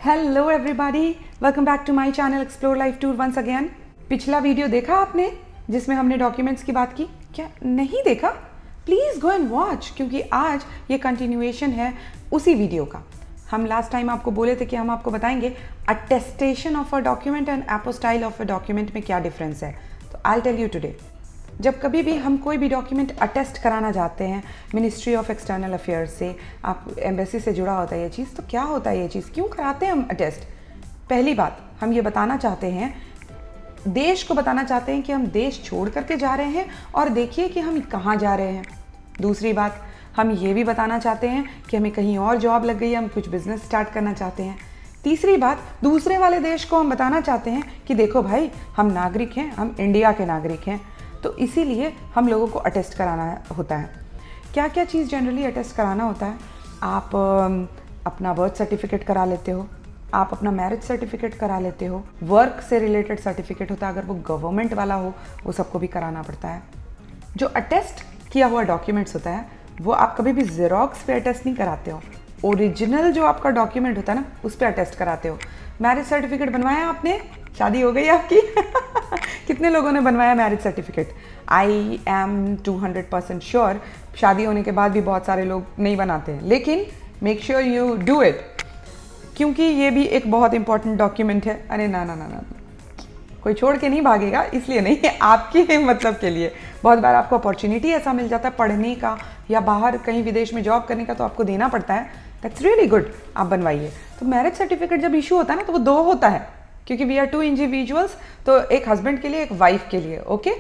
Hello everybody, welcome back to my channel explore life tour once again. पिछला video देखा आपने जिसमें हमने डॉक्यूमेंट्स की बात की? क्या नहीं देखा? प्लीज़ गो एंड वॉच, क्योंकि आज ये कंटिन्यूएशन है उसी वीडियो का। हम लास्ट टाइम आपको बोले थे कि हम आपको बताएंगे attestation of a document and apostille of a document में क्या डिफरेंस है। तो आई टेल यू टुडे। जब कभी भी हम कोई भी डॉक्यूमेंट अटेस्ट कराना चाहते हैं मिनिस्ट्री ऑफ एक्सटर्नल अफेयर्स से, आप एम्बेसी से जुड़ा होता है ये चीज़, तो क्या होता है ये चीज़, क्यों कराते हैं हम अटेस्ट? पहली बात, हम ये बताना चाहते हैं, देश को बताना चाहते हैं कि हम देश छोड़ करके जा रहे हैं और देखिए कि हम कहाँ जा रहे हैं। दूसरी बात, हम ये भी बताना चाहते हैं कि हमें कहीं और जॉब लग गई है, हम कुछ बिजनेस स्टार्ट करना चाहते हैं। तीसरी बात, दूसरे वाले देश को हम बताना चाहते हैं कि देखो भाई, हम नागरिक हैं, हम इंडिया के नागरिक हैं। तो इसीलिए हम लोगों को अटेस्ट कराना होता है। क्या क्या चीज़ जनरली अटेस्ट कराना होता है? आप अपना बर्थ सर्टिफिकेट करा लेते हो, आप अपना मैरिज सर्टिफिकेट करा लेते हो, वर्क से रिलेटेड सर्टिफिकेट होता है, अगर वो गवर्नमेंट वाला हो वो सबको भी कराना पड़ता है। जो अटेस्ट किया हुआ डॉक्यूमेंट्स होता है वो आप कभी भी जेरोक्स पे अटेस्ट नहीं कराते हो, ओरिजिनल जो आपका डॉक्यूमेंट होता है ना उस पर अटेस्ट कराते हो। मैरिज सर्टिफिकेट बनवाया आपने, शादी हो गई आपकी कितने लोगों ने बनवाया marriage certificate? I am 200% sure शादी होने के बाद भी बहुत सारे लोग नहीं बनाते हैं, लेकिन make sure you do it, क्योंकि ये भी एक बहुत इंपॉर्टेंट डॉक्यूमेंट है। अरे ना ना ना ना, कोई छोड़ के नहीं भागेगा, इसलिए नहीं है, आपके मतलब के लिए। बहुत बार आपको अपॉर्चुनिटी ऐसा मिल जाता है पढ़ने का या बाहर कहीं विदेश में जॉब करने का, तो आपको देना पड़ता है। दैट्स रियली गुड, आप बनवाइए। तो मैरिज सर्टिफिकेट जब इशू होता है ना तो वो दो होता है, क्योंकि वी आर टू इंडिविजुअल्स, तो एक हस्बैंड के लिए एक वाइफ के लिए, ओके।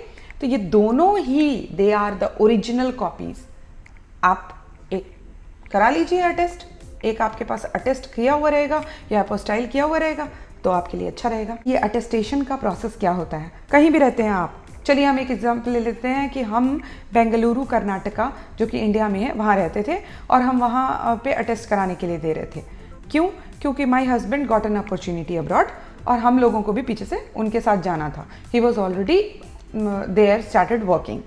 तो ये दोनों ही they are the original copies. आप एक करा लीजिए अटेस्ट, एक आपके पास अटेस्ट किया हुआ रहेगा या अपोस्टाइल किया हुआ रहेगा, तो आपके लिए अच्छा रहेगा। ये अटेस्टेशन का प्रोसेस क्या होता है? कहीं भी रहते हैं आप, चलिए हम एक एग्जाम्पल ले लेते हैं कि हम बेंगलुरु कर्नाटका, जो कि इंडिया में है, वहाँ रहते थे और हम वहाँ पे अटेस्ट कराने के लिए दे रहे थे। क्यों? क्योंकि my husband got an opportunity abroad और हम लोगों को भी पीछे से उनके साथ जाना था। He was already there, started working.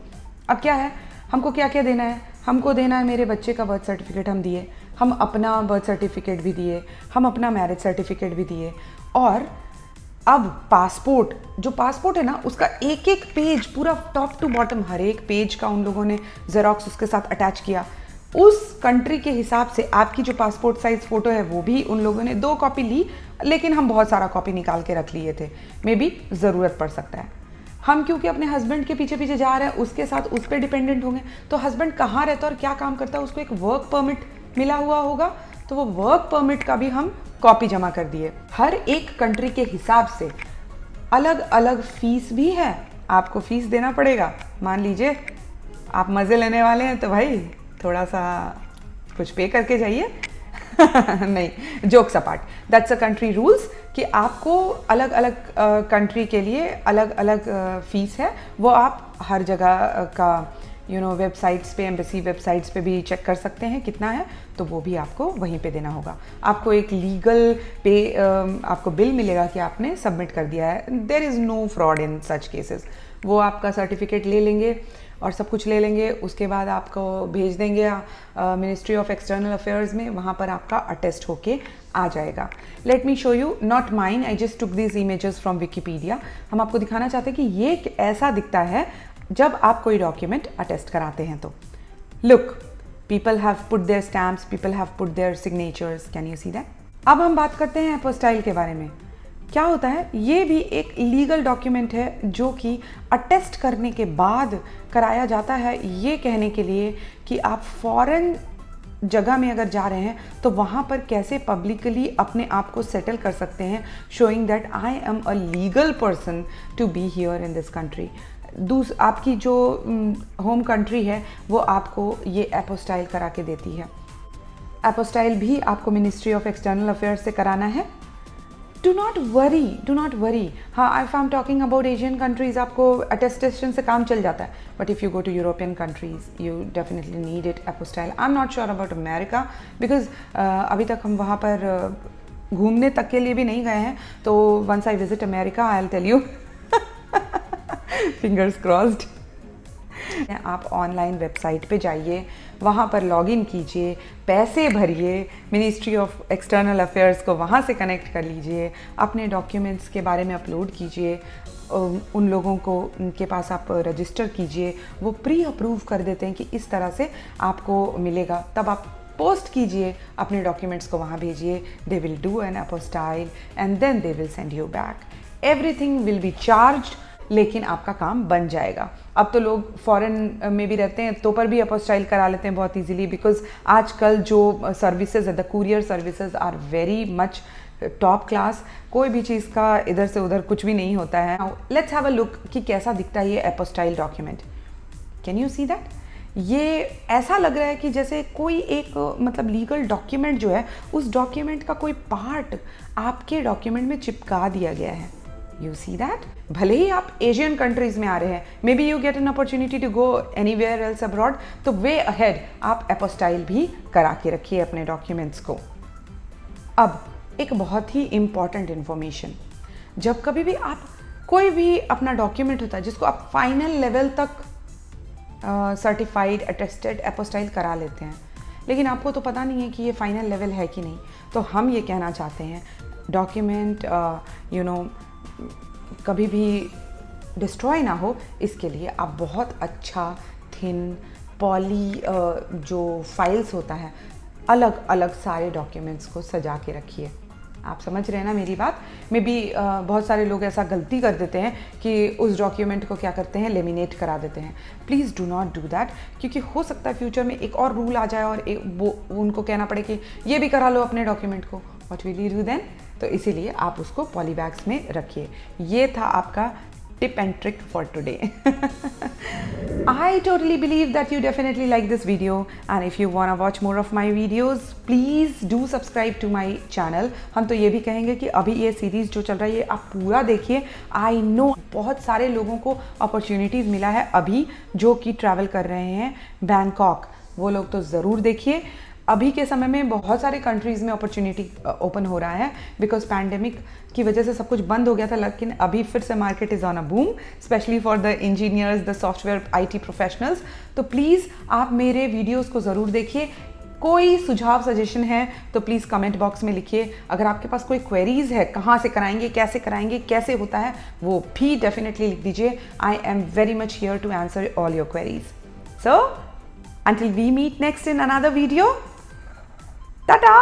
अब क्या है, हमको क्या क्या देना है? हमको देना है मेरे बच्चे का बर्थ सर्टिफिकेट हम दिए, हम अपना बर्थ सर्टिफिकेट भी दिए, हम अपना मैरिज सर्टिफिकेट भी दिए, और अब पासपोर्ट, जो पासपोर्ट है ना उसका एक एक पेज पूरा टॉप टू बॉटम हर एक पेज का उन लोगों ने जेरोक्स उसके साथ अटैच किया। उस कंट्री के हिसाब से आपकी जो पासपोर्ट साइज फोटो है वो भी उन लोगों ने 2 कॉपी ली, लेकिन हम बहुत सारा कॉपी निकाल के रख लिए थे, मे बी ज़रूरत पड़ सकता है। हम क्योंकि अपने हस्बैंड के पीछे पीछे जा रहे हैं, उसके साथ उस पर डिपेंडेंट होंगे, तो हस्बैंड कहाँ रहता है और क्या काम करता है, उसको एक वर्क परमिट मिला हुआ होगा, तो वो वर्क परमिट का भी हम कॉपी जमा कर दिए। हर एक कंट्री के हिसाब से अलग अलग फीस भी है, आपको फीस देना पड़ेगा। मान लीजिए आप मज़े लेने वाले हैं तो भाई थोड़ा सा कुछ पे करके जाइए नहीं, jokes apart, that's a country rules कि आपको अलग अलग कंट्री के लिए अलग अलग फीस है, वो आप हर जगह का वेबसाइट्स पे, एम्बेसी वेबसाइट्स पे भी चेक कर सकते हैं कितना है, तो वो भी आपको वहीं पे देना होगा। आपको एक लीगल पे आपको बिल मिलेगा कि आपने सबमिट कर दिया है। There is no fraud in such cases. वो आपका सर्टिफिकेट ले लेंगे और सब कुछ ले लेंगे, उसके बाद आपको भेज देंगे मिनिस्ट्री ऑफ एक्सटर्नल अफेयर्स में, वहाँ पर आपका अटेस्ट होके आ जाएगा। Let me show you, not mine, I just took this images from Wikipedia. हम आपको दिखाना चाहते हैं कि ये ऐसा दिखता है जब आप कोई डॉक्यूमेंट अटेस्ट कराते हैं। तो look, people have put their stamps, people have put their signatures, can you see that? अब हम बात करते हैं अपोस्टाइल के बारे में। क्या होता है? ये भी एक लीगल डॉक्यूमेंट है जो कि अटेस्ट करने के बाद कराया जाता है, ये कहने के लिए कि आप फॉरेन जगह में अगर जा रहे हैं तो वहाँ पर कैसे पब्लिकली अपने आप को सेटल कर सकते हैं, showing that I am a legal person to be here in this country. आपकी जो होम कंट्री है वो आपको ये एपोस्टाइल करा के देती है। एपोस्टाइल भी आपको मिनिस्ट्री ऑफ एक्सटर्नल अफेयर्स से कराना है। Do not worry. हाँ, if I am talking about Asian countries, आपको अटेस्टेशन से काम चल जाता है, but if you go to European countries you definitely need it apostille. I am not sure about America, because अभी तक हम वहाँ पर घूमने तक के लिए भी नहीं गए हैं, तो once I visit America I will tell you fingers crossed. आप ऑनलाइन वेबसाइट पे जाइए, वहाँ पर लॉगिन कीजिए, पैसे भरिए, मिनिस्ट्री ऑफ एक्सटर्नल अफेयर्स को वहाँ से कनेक्ट कर लीजिए, अपने डॉक्यूमेंट्स के बारे में अपलोड कीजिए, उन लोगों को उनके पास आप रजिस्टर कीजिए, वो प्री अप्रूव कर देते हैं कि इस तरह से आपको मिलेगा, तब आप पोस्ट कीजिए, अपने डॉक्यूमेंट्स को वहाँ भेजिए, they will do an apostille and then they will send you back, everything will be charged, लेकिन आपका काम बन जाएगा। अब तो लोग फॉरेन में भी रहते हैं तो पर भी अपोस्टाइल करा लेते हैं बहुत इजीली, बिकॉज आजकल जो सर्विसेज है, the courier services are very much top class, कोई भी चीज़ का इधर से उधर कुछ भी नहीं होता है। लेट्स हैव अ लुक कि कैसा दिखता है ये apostille document. Can you see that? ये ऐसा लग रहा है कि जैसे कोई एक मतलब लीगल डॉक्यूमेंट जो है, उस डॉक्यूमेंट का कोई पार्ट आपके डॉक्यूमेंट में चिपका दिया गया है। You see that? भले ही आप एशियन कंट्रीज में आ रहे हैं, may be you get an opportunity to go anywhere else abroad, तो वे अहेड आप अपोस्टाइल भी करा के रखिए अपने डॉक्यूमेंट्स को। अब एक बहुत ही इंपॉर्टेंट इन्फॉर्मेशन, जब कभी भी आप कोई भी अपना डॉक्यूमेंट होता है जिसको आप फाइनल लेवल तक सर्टिफाइड अटेस्टेड अपोस्टाइल करा लेते हैं, लेकिन आपको तो पता नहीं है कि ये फाइनल लेवल है कि नहीं, तो हम ये कहना चाहते हैं डॉक्यूमेंट कभी भी डिस्ट्रॉय ना हो, इसके लिए आप बहुत अच्छा थिन पॉली जो फाइल्स होता है, अलग अलग सारे डॉक्यूमेंट्स को सजा के रखिए। आप समझ रहे हैं ना मेरी बात? मे बी बहुत सारे लोग ऐसा गलती कर देते हैं कि उस डॉक्यूमेंट को क्या करते हैं, लेमिनेट करा देते हैं। Please do not do that, क्योंकि हो सकता है फ्यूचर में एक और रूल आ जाए और वो उनको कहना पड़े कि ये भी करा लो अपने डॉक्यूमेंट को। What will you do then? तो इसीलिए आप उसको पॉलीबैग्स में रखिए। ये था आपका tip and trick for today. I totally believe that you definitely like this video, and if you want to watch more of my videos, please do subscribe to my channel. हम तो ये भी कहेंगे कि अभी ये सीरीज़ जो चल रहा है ये आप पूरा देखिए। I know बहुत सारे लोगों को अपॉर्चुनिटीज़ मिला है अभी जो कि ट्रैवल कर रहे हैं बैंकॉक, वो लोग तो ज़रूर देखिए। अभी के समय में बहुत सारे कंट्रीज़ में अपॉर्चुनिटी ओपन हो रहा है, बिकॉज पैंडेमिक की वजह से सब कुछ बंद हो गया था, लेकिन अभी फिर से market is on a boom, specially for the engineers, the software IT professionals. तो प्लीज़ आप मेरे वीडियोज़ को ज़रूर देखिए। कोई सुझाव सजेशन है तो प्लीज़ कमेंट बॉक्स में लिखिए। अगर आपके पास कोई क्वेरीज़ है, कहाँ से कराएंगे, कैसे होता है, वो भी डेफिनेटली लिख दीजिए। I am very much here to answer all your queries. So until we meet next in another video, ta-da!